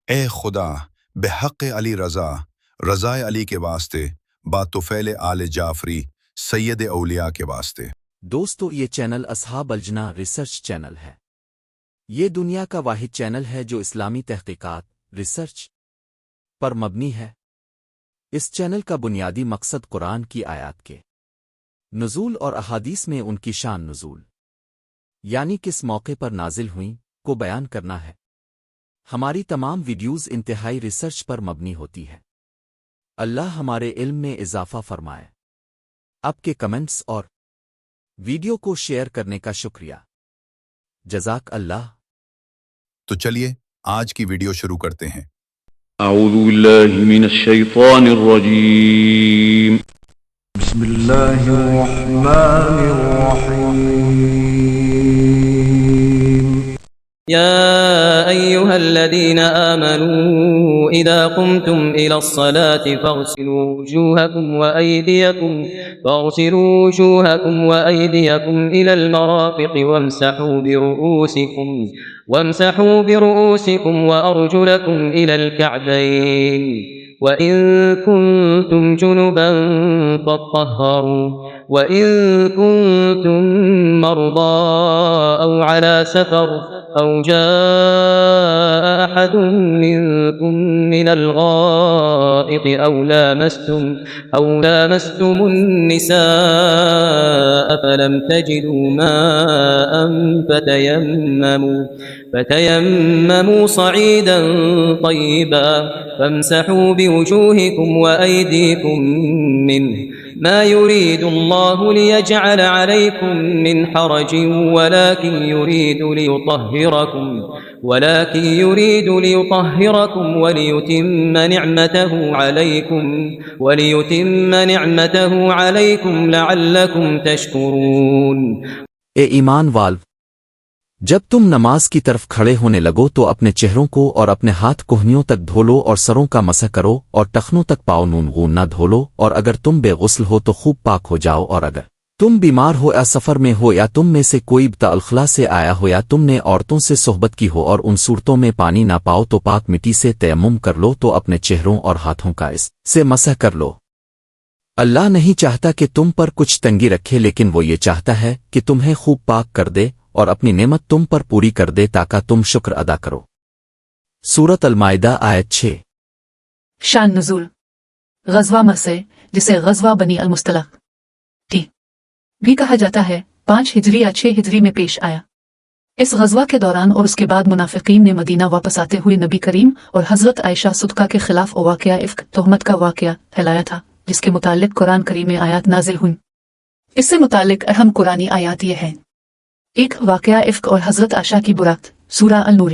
اے خدا بحق علی رضا رضائے علی کے واسطے باتوفیل آل جعفری سید اولیاء کے واسطے۔ دوستو یہ چینل اصحاب الجناح ریسرچ چینل ہے۔ یہ دنیا کا واحد چینل ہے جو اسلامی تحقیقات ریسرچ پر مبنی ہے۔ اس چینل کا بنیادی مقصد قرآن کی آیات کے نزول اور احادیث میں ان کی شان نزول یعنی کس موقع پر نازل ہوئیں کو بیان کرنا ہے۔ ہماری تمام ویڈیوز انتہائی ریسرچ پر مبنی ہوتی ہے۔ اللہ ہمارے علم میں اضافہ فرمائے۔ آپ کے کمنٹس اور ویڈیو کو شیئر کرنے کا شکریہ۔ جزاک اللہ۔ تو چلیے آج کی ویڈیو شروع کرتے ہیں۔ اعوذ باللہ من الشیطان الرجیم۔ بسم اللہ الرحمن الرحیم۔ يا أيها الذين آمنوا إذا قمتم إلى الصلاة فاغسلوا وجوهكم وأيديكم إلى المرافق وامسحوا برؤوسكم وأرجلكم إلى الكعبين وإن كنتم جنبا فاطهروا وإن كنتم مرضى أو على سفر أو جاء أحد منكم من الغائط أو لامستم النساء فلم تجدوا ماء فتيمموا صعيدا طيبا فامسحوا بوجوهكم وأيديكم منه ما يريد الله ليجعل عليكم من حرج ولكن يريد ليطهركم وليتم نعمته عليكم لعلكم تشكرون۔ اے ایمان والو، جب تم نماز کی طرف کھڑے ہونے لگو تو اپنے چہروں کو اور اپنے ہاتھ کوہنیوں تک دھو لو اور سروں کا مسح کرو اور ٹخنوں تک پاؤں نون نہ دھو لو، اور اگر تم بے غسل ہو تو خوب پاک ہو جاؤ، اور اگر تم بیمار ہو یا سفر میں ہو یا تم میں سے کوئی الخلا سے آیا ہو یا تم نے عورتوں سے صحبت کی ہو اور ان صورتوں میں پانی نہ پاؤ تو پاک مٹی سے تیمم کر لو، تو اپنے چہروں اور ہاتھوں کا اس سے مسح کر لو۔ اللہ نہیں چاہتا کہ تم پر کچھ تنگی رکھے، لیکن وہ یہ چاہتا ہے کہ تمہیں خوب پاک کر دے اور اپنی نعمت تم پر پوری کر دے تاکہ تم شکر ادا کرو۔ سورۃ المائدہ آیت 6۔ شان نزول غزوہ مرسے، جسے غزوہ بنی المصطلق بھی کہا جاتا ہے، 5 ہجری یا 6 ہجری میں پیش آیا۔ اس غزوہ کے دوران اور اس کے بعد منافقین نے مدینہ واپس آتے ہوئے نبی کریم اور حضرت عائشہ صدقہ کے خلاف واقعہ افک تہمت کا واقعہ پھیلایا تھا، جس کے متعلق قرآن کریم میں آیات نازل ہوئیں۔ اس سے متعلق اہم قرآنی آیات یہ ہیں: 1 واقعہ افک اور حضرت عائشہ کی برات، سورہ النور۔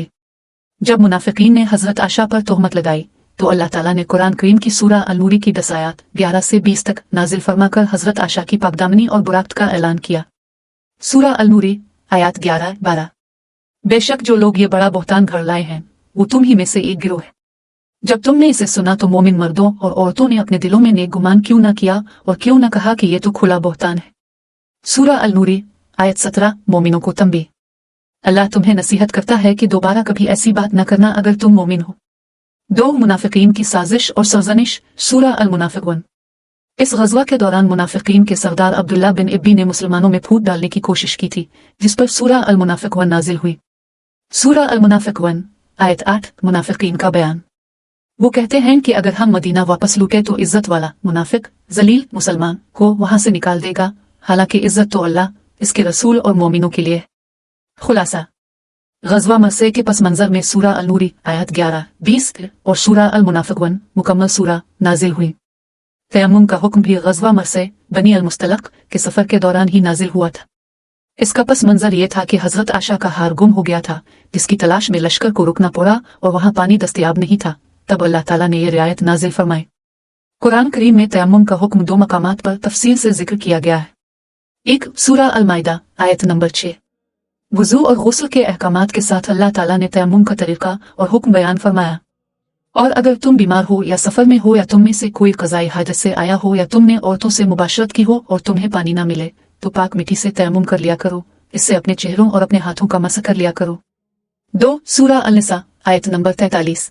جب منافقین نے حضرت عائشہ پر تہمت لگائی تو اللہ تعالیٰ نے قرآن کریم کی سورہ النور کی 10 آیات 11 سے 20 تک نازل فرما کر حضرت عائشہ کی پاکدامنی اور برات کا اعلان کیا۔ سورہ النور آیات 11-12۔ بے شک جو لوگ یہ بڑا بہتان گھڑ لائے ہیں وہ تم ہی میں سے ایک گروہ ہے۔ جب تم نے اسے سنا تو مومن مردوں اور عورتوں نے اپنے دلوں میں نیک گمان کیوں نہ کیا اور کیوں نہ کہا کہ یہ تو کھلا بہتان ہے۔ سورہ النور آیت 17۔ مومنوں کو تنبیہ، اللہ تمہیں نصیحت کرتا ہے کہ دوبارہ کبھی ایسی بات نہ کرنا اگر تم مومن ہو۔ 2 منافقین کی سازش اور سرزنش، سورہ المنافقون۔ اس غزوہ کے دوران منافقین کے سردار عبداللہ بن ابی نے مسلمانوں میں پھوٹ ڈالنے کی کوشش کی تھی، جس پر سورہ المنافقون نازل ہوئی۔ سورہ المنافقون آیت 8۔ منافقین کا بیان، وہ کہتے ہیں کہ اگر ہم مدینہ واپس لوٹے تو عزت والا منافق ذلیل مسلمان کو وہاں سے نکال دے گا، حالانکہ عزت تو اللہ، اس کے رسول اور مومنوں کے لیے۔ خلاصہ، غزوہ مرسے کے پس منظر میں سورہ النور آیات 11-20 اور سورہ المنافقون مکمل سورہ نازل ہوئی۔ تیمم کا حکم بھی غزوہ مرسے بنی المصطلق کے سفر کے دوران ہی نازل ہوا تھا۔ اس کا پس منظر یہ تھا کہ حضرت عائشہ کا ہار گم ہو گیا تھا، جس کی تلاش میں لشکر کو رکنا پڑا اور وہاں پانی دستیاب نہیں تھا۔ تب اللہ تعالیٰ نے یہ رعایت نازل فرمائی۔ قرآن کریم میں تیمم کا حکم 2 مقامات پر تفصیل سے ذکر کیا گیا ہے۔ 1 سورہ المائدہ آیت نمبر 6۔ وضو اور غسل کے احکامات کے ساتھ اللہ تعالیٰ نے تیمم کا طریقہ اور حکم بیان فرمایا۔ اور اگر تم بیمار ہو یا سفر میں ہو یا تم میں سے کوئی قضائی حاجت سے آیا ہو یا تم نے عورتوں سے مباشرت کی ہو اور تمہیں پانی نہ ملے تو پاک مٹی سے تیمم کر لیا کرو، اس سے اپنے چہروں اور اپنے ہاتھوں کا مسح کر لیا کرو۔ 2 سورہ النساء آیت نمبر 43۔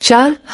4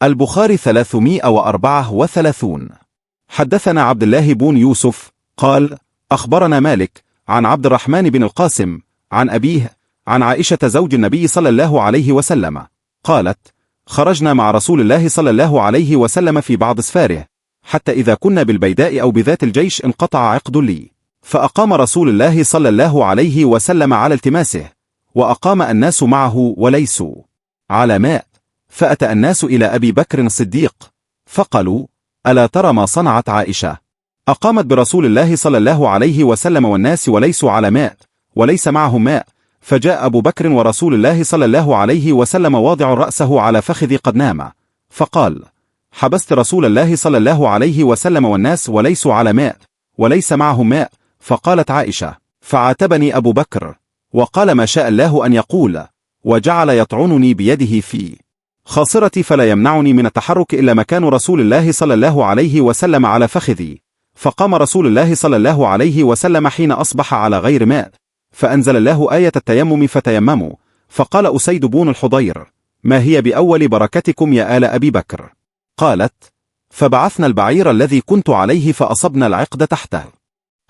البخاري 334. حدثنا عبد الله بن يوسف قال أخبرنا مالك عن عبد الرحمن بن القاسم عن أبيه عن عائشة زوج النبي صلى الله عليه وسلم قالت خرجنا مع رسول الله صلى الله عليه وسلم في بعض سفاره حتى إذا كنا بالبيداء أو بذات الجيش انقطع عقد لي فأقام رسول الله صلى الله عليه وسلم على التماسه وأقام الناس معه وليسوا على ماء فأتى الناس إلى أبي بكر الصديق فقالوا ألا ترى ما صنعت عائشة أقامت برسول الله صلى الله عليه وسلم والناس وليسوا على ماء وليس معهم ماء فجاء أبو بكر ورسول الله صلى الله عليه وسلم واضع رأسه على فخذ قد نام فقال حبست رسول الله صلى الله عليه وسلم والناس وليسوا على ماء وليس معهم ماء فقالت عائشة فعاتبني أبو بكر وقال ما شاء الله أن يقول وجعل يطعنني بيده في خاصرتي فلا يمنعني من التحرك إلا مكان رسول الله صلى الله عليه وسلم على فخذي فقام رسول الله صلى الله عليه وسلم حين أصبح على غير ماء فأنزل الله آية التيمم فتيمموا فقال أسيد بن الحضير ما هي بأول بركتكم يا آل أبي بكر قالت فبعثنا البعير الذي كنت عليه فأصبنا العقد تحته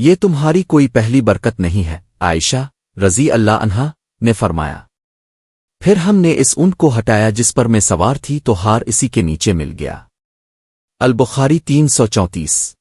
یہ تمہاری کوئی پہلی برکت نہیں ہے، عائشہ رضی اللہ عنہا نے فرمایا۔ پھر ہم نے اس اونٹ کو ہٹایا جس پر میں سوار تھی تو ہار اسی کے نیچے مل گیا۔ البخاری 334